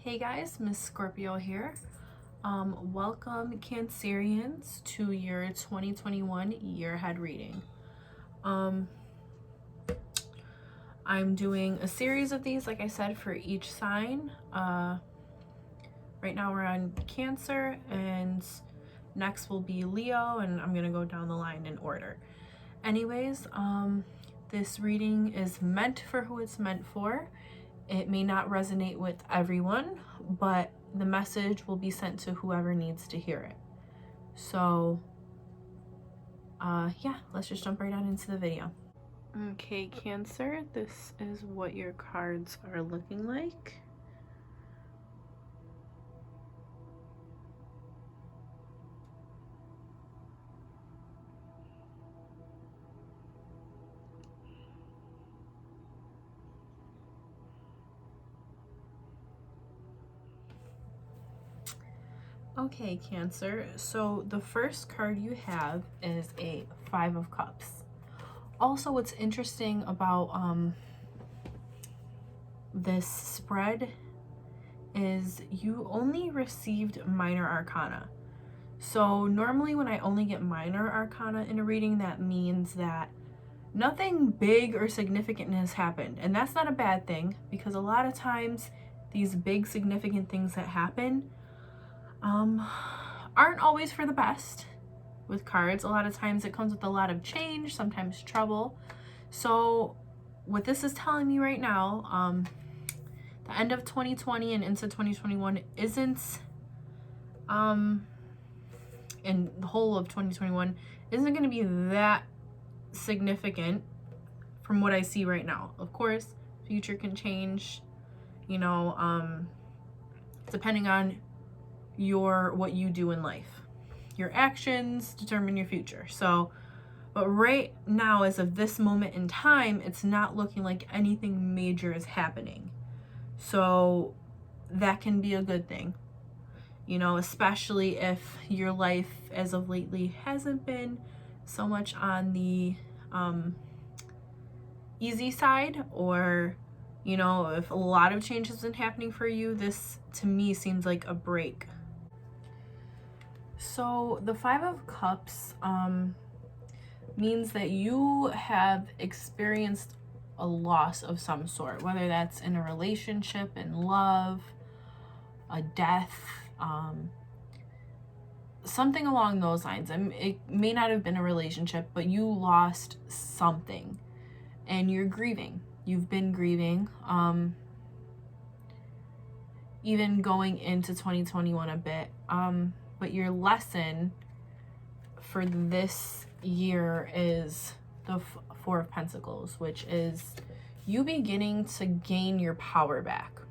Hey guys, Miss Scorpio here. Welcome Cancerians to your 2021 year ahead reading. I'm doing a series of these, like I said, for each sign. Right now we're on Cancer, and next will be Leo, and I'm gonna go down the line in order. Anyways, this reading is meant for who it's meant for. It may not resonate with everyone, but the message will be sent to whoever needs to hear it. So, yeah, let's just jump right on into the video. Okay, Cancer, this is what your cards are looking like. Okay, Cancer, so the first card you have is a Five of Cups. Also, what's interesting about this spread is you only received minor arcana. So normally when I only get minor arcana in a reading, that means that nothing big or significant has happened. And that's not a bad thing, because a lot of times these big significant things that happen aren't always for the best with cards. A lot of times it comes with a lot of change, sometimes trouble. So what this is telling me right now, the end of 2020 and into 2021 isn't, and the whole of 2021 isn't going to be that significant from what I see right now. Of course, future can change, you know, depending on what you do in life. Your actions determine your future. So, but right now, as of this moment in time, it's not looking like anything major is happening. So that can be a good thing, you know, especially if your life as of lately hasn't been so much on the easy side, or, you know, if a lot of change has been happening for you, this to me seems like a break. So the Five of Cups means that you have experienced a loss of some sort, whether that's in a relationship, in love, a death, something along those lines. It may not have been a relationship, but you lost something and you're grieving. You've been grieving, even going into 2021 a bit. But your lesson for this year is the Four of Pentacles, which is you beginning to gain your power back.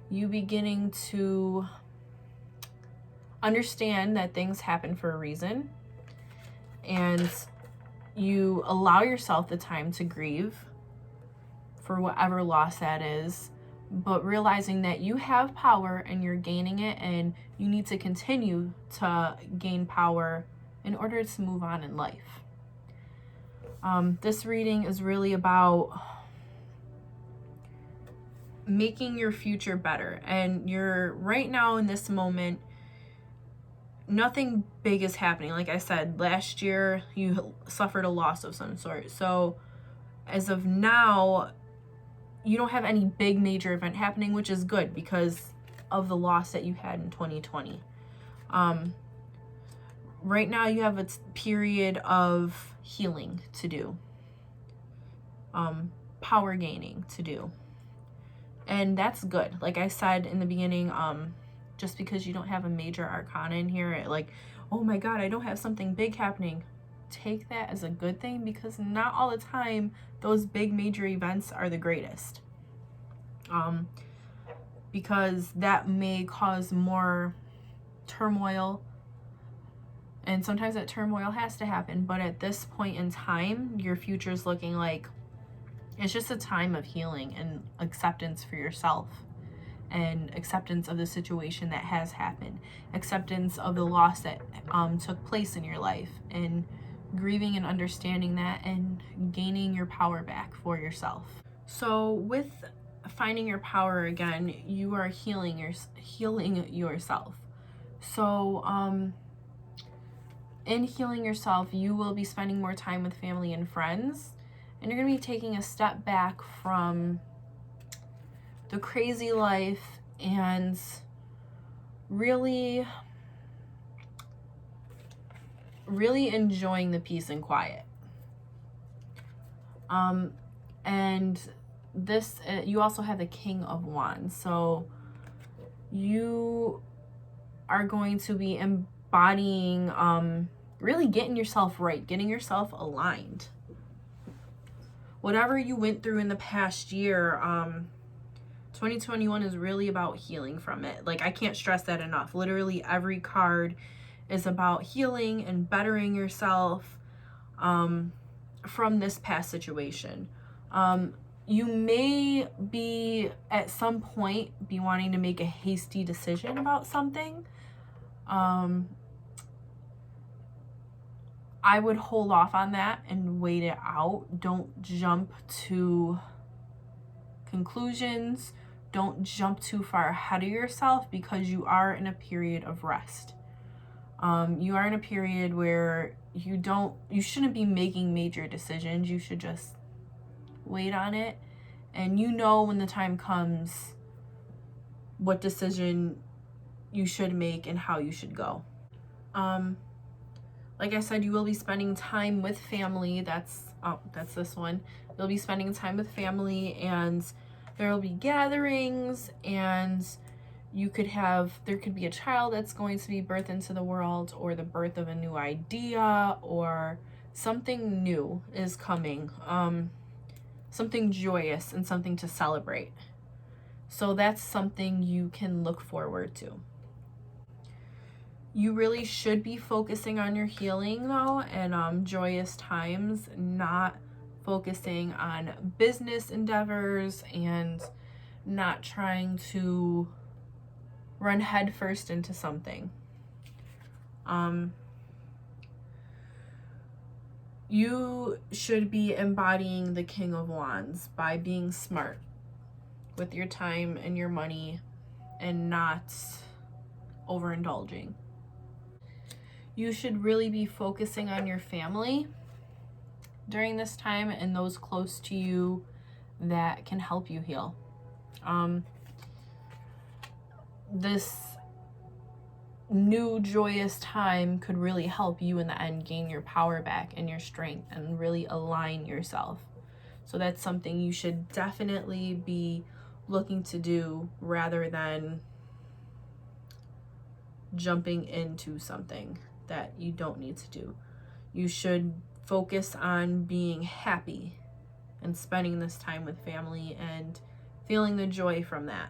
You beginning to understand that things happen for a reason, and you allow yourself the time to grieve for whatever loss that is, but realizing that you have power and you're gaining it, and you need to continue to gain power in order to move on in life. This reading is really about making your future better. And you're right now in this moment, nothing big is happening. Like I said, last year you suffered a loss of some sort. So as of now, you don't have any big major event happening, which is good because of the loss that you had in 2020. Right now you have a period of healing to do, power gaining to do, and that's good. Like I said in the beginning, just because you don't have a major arcana in here, like, oh my god, I don't have something big happening, take that as a good thing, because not all the time those big major events are the greatest, because that may cause more turmoil, and sometimes that turmoil has to happen. But at this point in time, your future is looking like it's just a time of healing and acceptance for yourself, and acceptance of the situation that has happened, acceptance of the loss that took place in your life, and grieving and understanding that, and gaining your power back for yourself. So with finding your power again, you are healing yourself. So in healing yourself, you will be spending more time with family and friends, and you're going to be taking a step back from the crazy life and really enjoying the peace and quiet. And this, you also have the King of Wands. So you are going to be embodying, really getting yourself right, getting yourself aligned. Whatever you went through in the past year, 2021 is really about healing from it. Like, I can't stress that enough. Literally every card is about healing and bettering yourself from this past situation. You may be at some point be wanting to make a hasty decision about something. I would hold off on that and wait it out. Don't jump to conclusions. Don't jump too far ahead of yourself, because you are in a period of rest. You are in a period where you shouldn't be making major decisions. You should just wait on it, and you know when the time comes what decision you should make and how you should go. Like I said, you will be spending time with family. That's this one. You'll be spending time with family, and there will be gatherings, and there could be a child that's going to be birthed into the world, or the birth of a new idea, or something new is coming. Something joyous and something to celebrate. So that's something you can look forward to. You really should be focusing on your healing though, and joyous times, not focusing on business endeavors and not trying to run headfirst into something. You should be embodying the King of Wands by being smart with your time and your money and not overindulging. You should really be focusing on your family during this time and those close to you that can help you heal. This new joyous time could really help you in the end gain your power back and your strength and really align yourself. So that's something you should definitely be looking to do rather than jumping into something that you don't need to do. You should focus on being happy and spending this time with family and feeling the joy from that.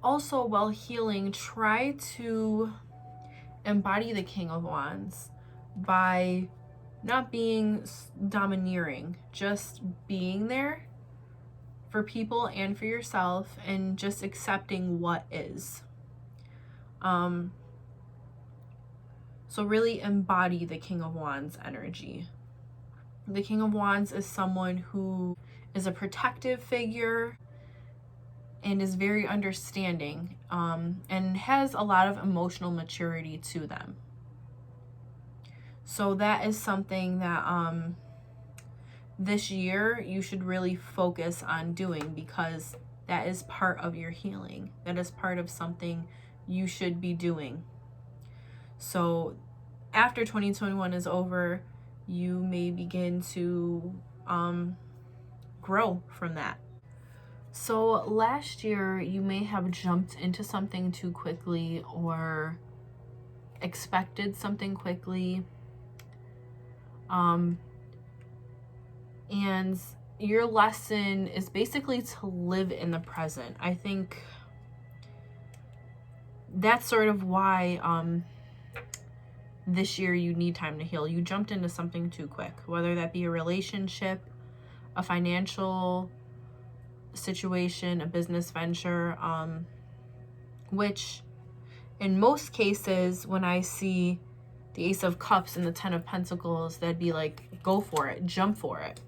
Also, while healing, try to embody the King of Wands by not being domineering, just being there for people and for yourself, and just accepting what is. So really embody the King of Wands energy. The King of Wands is someone who is a protective figure and is very understanding, and has a lot of emotional maturity to them. So that is something that this year you should really focus on doing, because that is part of your healing. That is part of something you should be doing. So after 2021 is over, you may begin to grow from that. So last year, you may have jumped into something too quickly or expected something quickly. And your lesson is basically to live in the present. I think that's sort of why this year you need time to heal. You jumped into something too quick, whether that be a relationship, a financial situation, a business venture, which in most cases, when I see the Ace of Cups and the Ten of Pentacles, that'd be like, go for it, jump for it.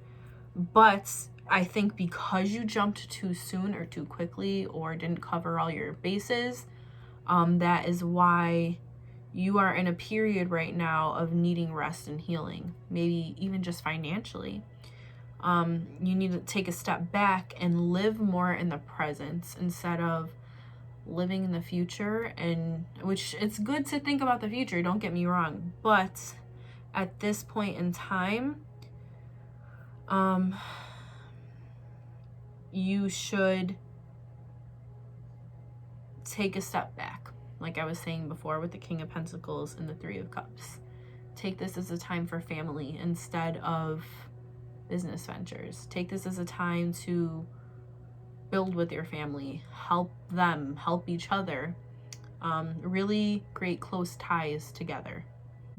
But I think because you jumped too soon or too quickly or didn't cover all your bases, that is why you are in a period right now of needing rest and healing, maybe even just financially. You need to take a step back and live more in the present instead of living in the future. And which, it's good to think about the future, don't get me wrong, but at this point in time, you should take a step back. Like I was saying before with the King of Pentacles and the Three of Cups. Take this as a time for family instead of business ventures. Take this as a time to build with your family, help them, help each other, really create close ties together.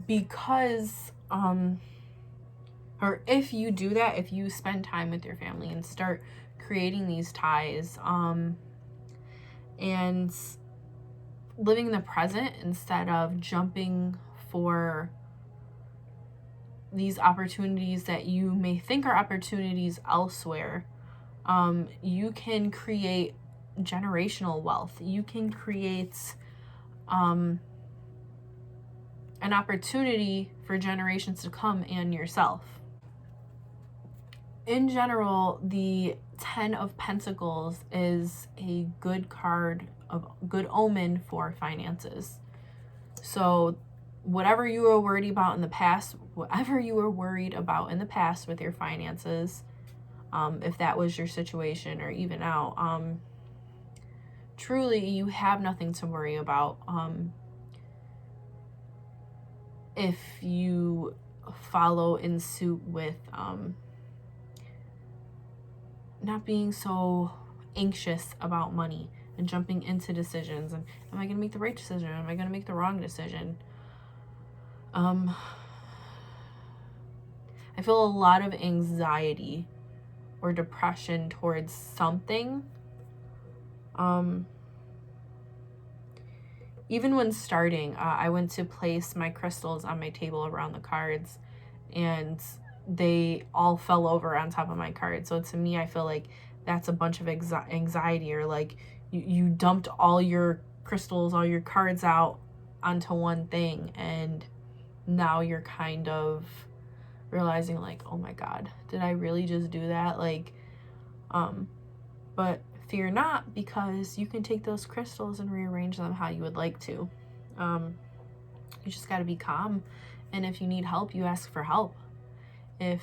Because, or if you do that, if you spend time with your family and start creating these ties, and living in the present instead of jumping for these opportunities that you may think are opportunities elsewhere, you can create generational wealth. You can create an opportunity for generations to come and yourself. In general, the 10 of Pentacles is a good card, of good omen for finances. So whatever you were worried about in the past, whatever you were worried about in the past with your finances, if that was your situation or even now, truly you have nothing to worry about. If you follow in suit with not being so anxious about money and jumping into decisions and am I going to make the right decision? Am I going to make the wrong decision? I feel a lot of anxiety or depression towards something. Even when starting, I went to place my crystals on my table around the cards and they all fell over on top of my card. So to me, I feel like that's a bunch of anxiety, or like you dumped all your crystals, all your cards out onto one thing, and now you're kind of realizing like, oh my God, did I really just do that? Like, but fear not, because you can take those crystals and rearrange them how you would like to. You just got to be calm. And if you need help, you ask for help. If,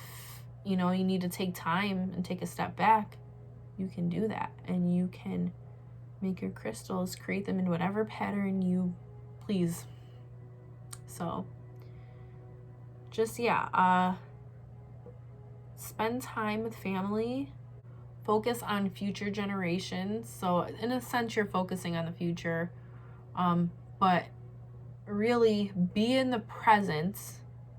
you need to take time and take a step back, you can do that. And you can make your crystals, create them in whatever pattern you please. So just, spend time with family. Focus on future generations. So in a sense, you're focusing on the future, but really be in the present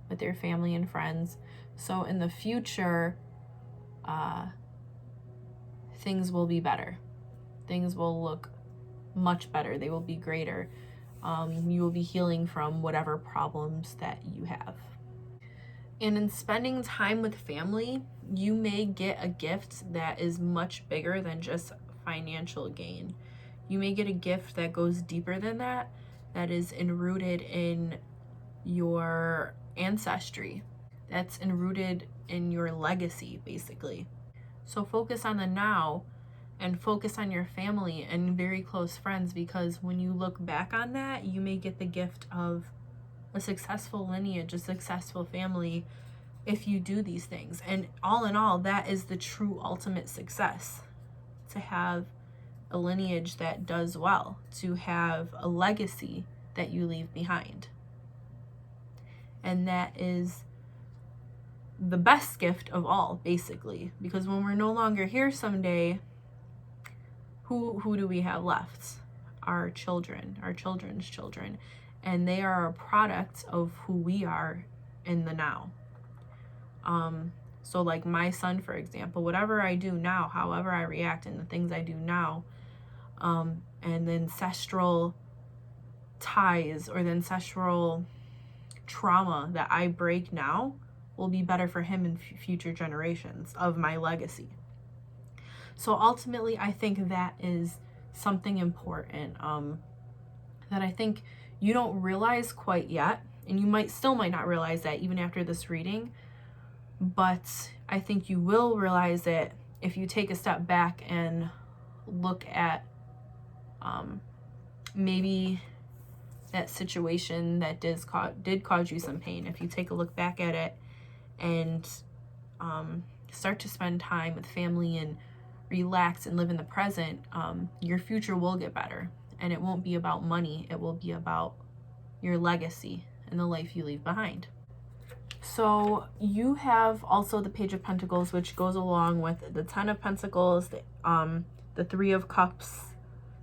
with your family and friends. So in the future, things will be better. Things will look much better. They will be greater. You will be healing from whatever problems that you have. And in spending time with family, you may get a gift that is much bigger than just financial gain. You may get a gift that goes deeper than that, that is enrooted in your ancestry, that's enrooted in your legacy, basically. So focus on the now and focus on your family and very close friends, because when you look back on that, you may get the gift of a successful lineage, a successful family, if you do these things. And all in all, that is the true ultimate success, to have a lineage that does well, to have a legacy that you leave behind. And that is the best gift of all, basically, because when we're no longer here someday, who do we have left? Our children, our children's children. And they are a product of who we are in the now. So like my son, for example, whatever I do now, however I react and the things I do now, and the ancestral ties or the ancestral trauma that I break now will be better for him in future generations of my legacy. So ultimately, I think that is something important that I think you don't realize quite yet, and you might not realize that even after this reading, but I think you will realize it if you take a step back and look at maybe that situation that did cause you some pain. If you take a look back at it and start to spend time with family and relax and live in the present, your future will get better. And it won't be about money. It will be about your legacy and the life you leave behind. So you have also the Page of Pentacles, which goes along with the Ten of Pentacles, the Three of Cups,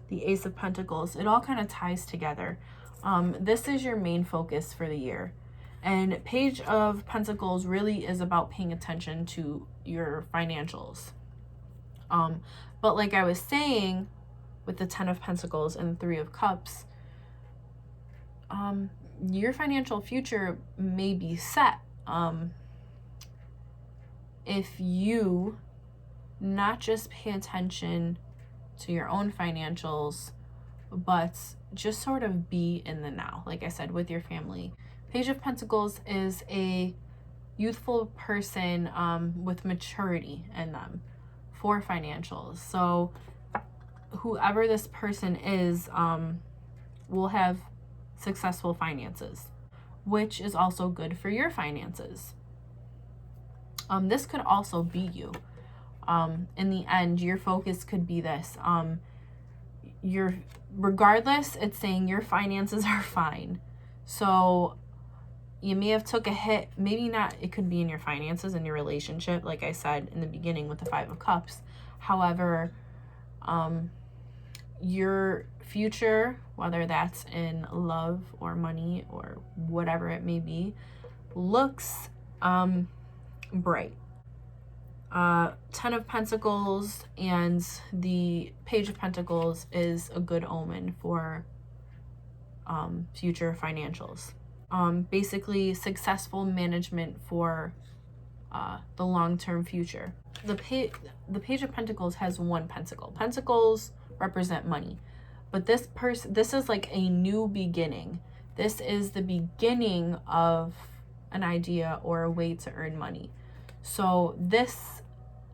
the Ace of Pentacles. It all kind of ties together. This is your main focus for the year. And Page of Pentacles really is about paying attention to your financials. But like I was saying, with the Ten of Pentacles and the Three of Cups, your financial future may be set if you not just pay attention to your own financials, but just sort of be in the now, like I said, with your family. Page of Pentacles is a youthful person with maturity in them for financials. So whoever this person is will have successful finances, which is also good for your finances. This could also be you. In the end, your focus could be this. Regardless, it's saying your finances are fine. So you may have took a hit, maybe not, it could be in your finances and your relationship, like I said in the beginning with the Five of Cups. However, your future, whether that's in love or money or whatever it may be, looks bright. Ten of Pentacles and the Page of Pentacles is a good omen for future financials. Basically successful management for the long-term future. The Page of Pentacles has one pentacle. Pentacles represent money, but this is like a new beginning. This is the beginning of an idea or a way to earn money. So this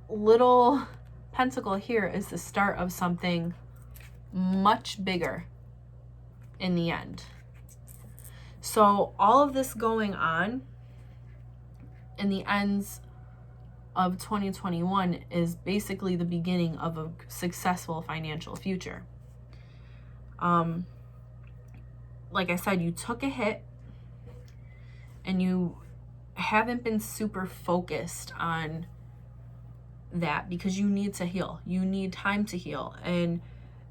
little pentacle here is the start of something much bigger in the end. So all of this going on in the ends of 2021 is basically the beginning of a successful financial future. Like I said, you took a hit and you haven't been super focused on that because you need to heal. You need time to heal. And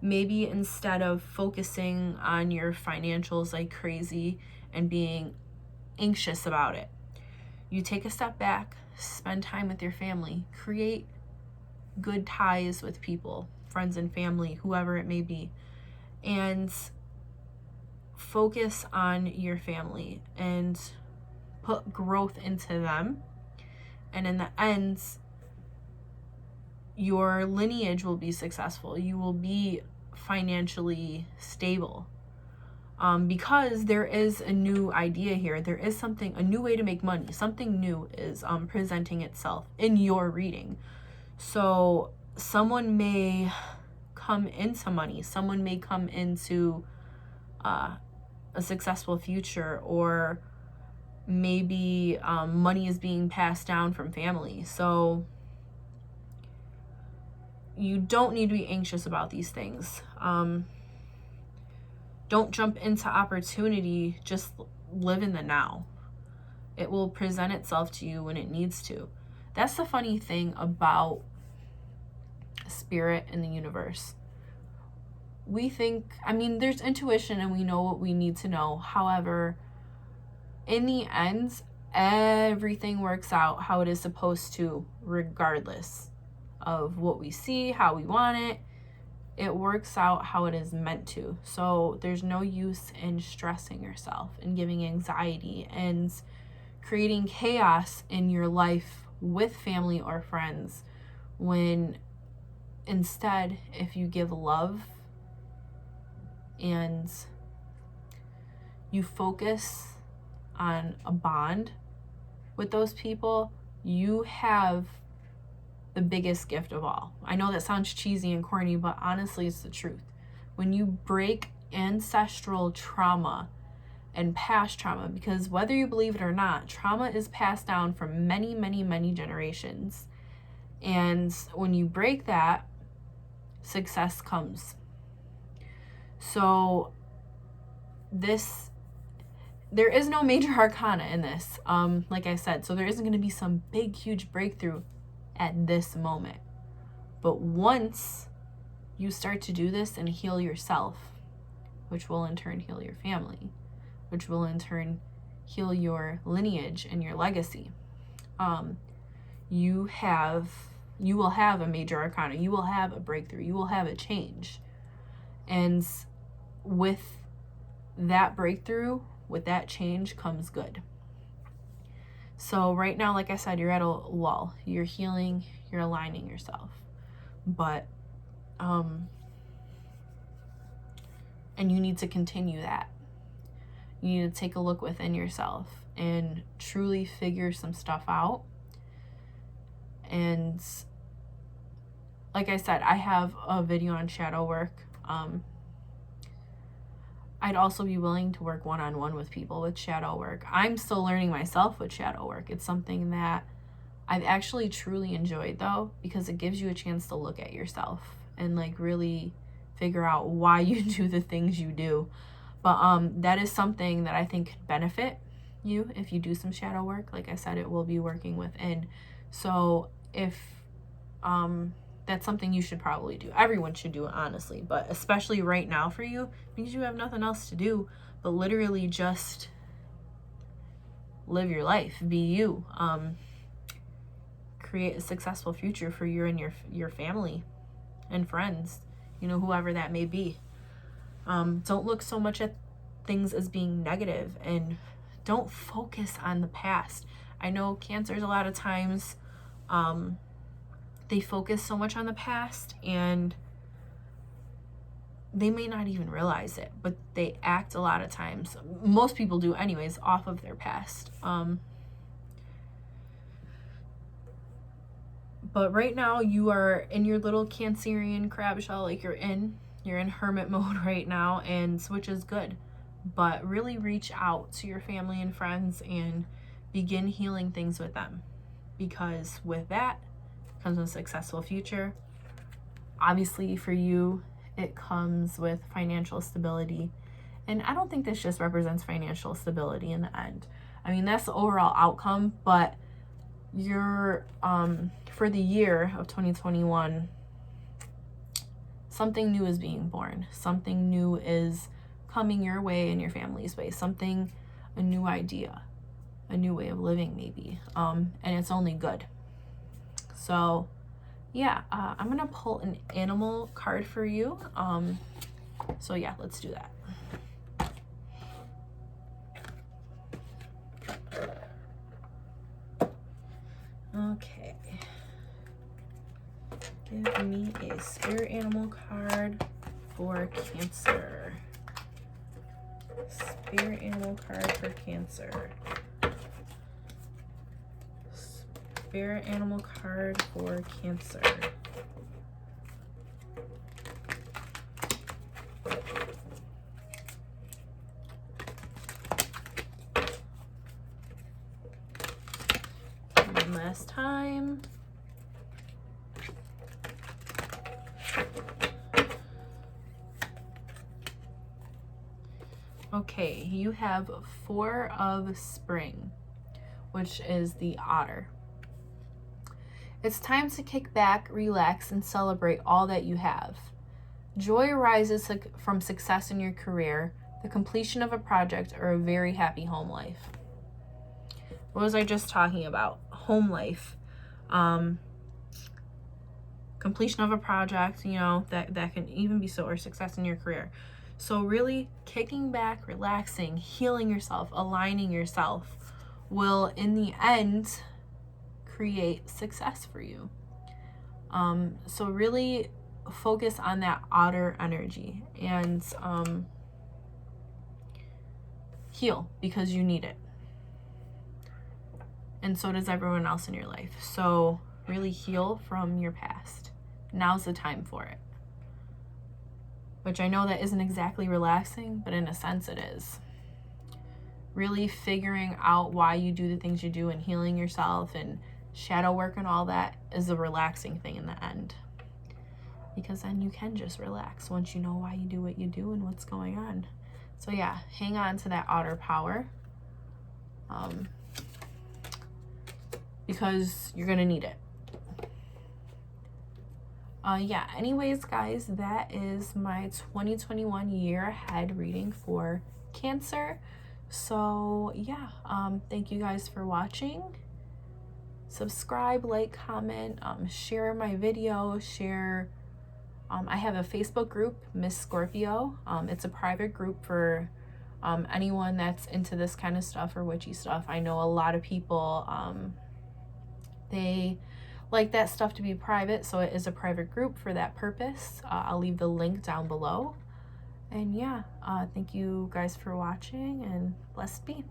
maybe instead of focusing on your financials like crazy and being anxious about it, you take a step back, spend time with your family, create good ties with people, friends and family, whoever it may be, and focus on your family and put growth into them. And in the end, your lineage will be successful. You will be financially stable. Because there is a new idea here. There is a new way to make money. Something new is presenting itself in your reading. So someone may come into money. Someone may come into a successful future, or maybe money is being passed down from family. So you don't need to be anxious about these things. Don't jump into opportunity, just live in the now. It will present itself to you when it needs to. That's the funny thing about spirit and the universe. We think, there's intuition and we know what we need to know. However, in the end, everything works out how it is supposed to, regardless of what we see, how we want it. It works out how it is meant to. So there's no use in stressing yourself and giving anxiety and creating chaos in your life with family or friends when instead, if you give love and you focus on a bond with those people, you have the biggest gift of all. I know that sounds cheesy and corny, but honestly, it's the truth. When you break ancestral trauma and past trauma, because whether you believe it or not, trauma is passed down from many, many, many generations. And when you break that, success comes. So there is no major arcana in this, like I said, so there isn't going to be some big, huge breakthrough at this moment. But once you start to do this and heal yourself, which will in turn heal your family, which will in turn heal your lineage and your legacy, you will have a major arcana, you will have a breakthrough, you will have a change. And with that breakthrough, with that change comes good. So right now, like I said, you're at a lull. You're healing, you're aligning yourself. But, and you need to continue that. You need to take a look within yourself and truly figure some stuff out. And like I said, I have a video on shadow work. I'd also be willing to work one-on-one with people with shadow work. I'm still learning myself with shadow work. It's something that I've actually truly enjoyed, though, because it gives you a chance to look at yourself and like really figure out why you do the things you do. But that is something that I think could benefit you if you do some shadow work. Like I said, it will be working within. So if that's something you should probably do. Everyone should do it, honestly, but especially right now for you, because you have nothing else to do but literally just live your life, be you, create a successful future for you and your family and friends, you know, whoever that may be. Don't look so much at things as being negative, and don't focus on the past. I know Cancers a lot of times, they focus so much on the past and they may not even realize it, but they act a lot of times, most people do anyways, off of their past. But right now you are in your little Cancerian crab shell, like you're in hermit mode right now, and which is good. But really reach out to your family and friends and begin healing things with them, because with that comes a successful future. Obviously for you, it comes with financial stability. And I don't think this just represents financial stability in the end. I mean, that's the overall outcome, but you're, for the year of 2021, something new is being born. Something new is coming your way and your family's way. A new idea, a new way of living maybe. And it's only good. So yeah, I'm gonna pull an animal card for you. So yeah, let's do that. Okay. Give me a spirit animal card for Cancer. Spirit animal card for Cancer. Spirit animal card for Cancer. One last time. Okay, you have 4 of Spring, which is the Otter. It's time to kick back, relax, and celebrate all that you have. Joy arises from success in your career, the completion of a project, or a very happy home life. What was I just talking about? Home life. Completion of a project, you know, that can even be so, or success in your career. So really kicking back, relaxing, healing yourself, aligning yourself will, in the end, create success for you. So really focus on that outer energy and heal, because you need it. And so does everyone else in your life. So really heal from your past. Now's the time for it. Which I know that isn't exactly relaxing, but in a sense it is. Really figuring out why you do the things you do and healing yourself and shadow work and all that is a relaxing thing in the end. Because then you can just relax once you know why you do what you do and what's going on. So yeah, hang on to that outer power. Because you're gonna need it. Yeah, anyways, guys, that is my 2021 year ahead reading for Cancer. So yeah, thank you guys for watching. Subscribe, like, comment, share my video, share. I have a Facebook group, Miss Scorpio. It's a private group for anyone that's into this kind of stuff or witchy stuff. I know a lot of people, they like that stuff to be private, so it is a private group for that purpose. I'll leave the link down below. And yeah, thank you guys for watching, and blessed be.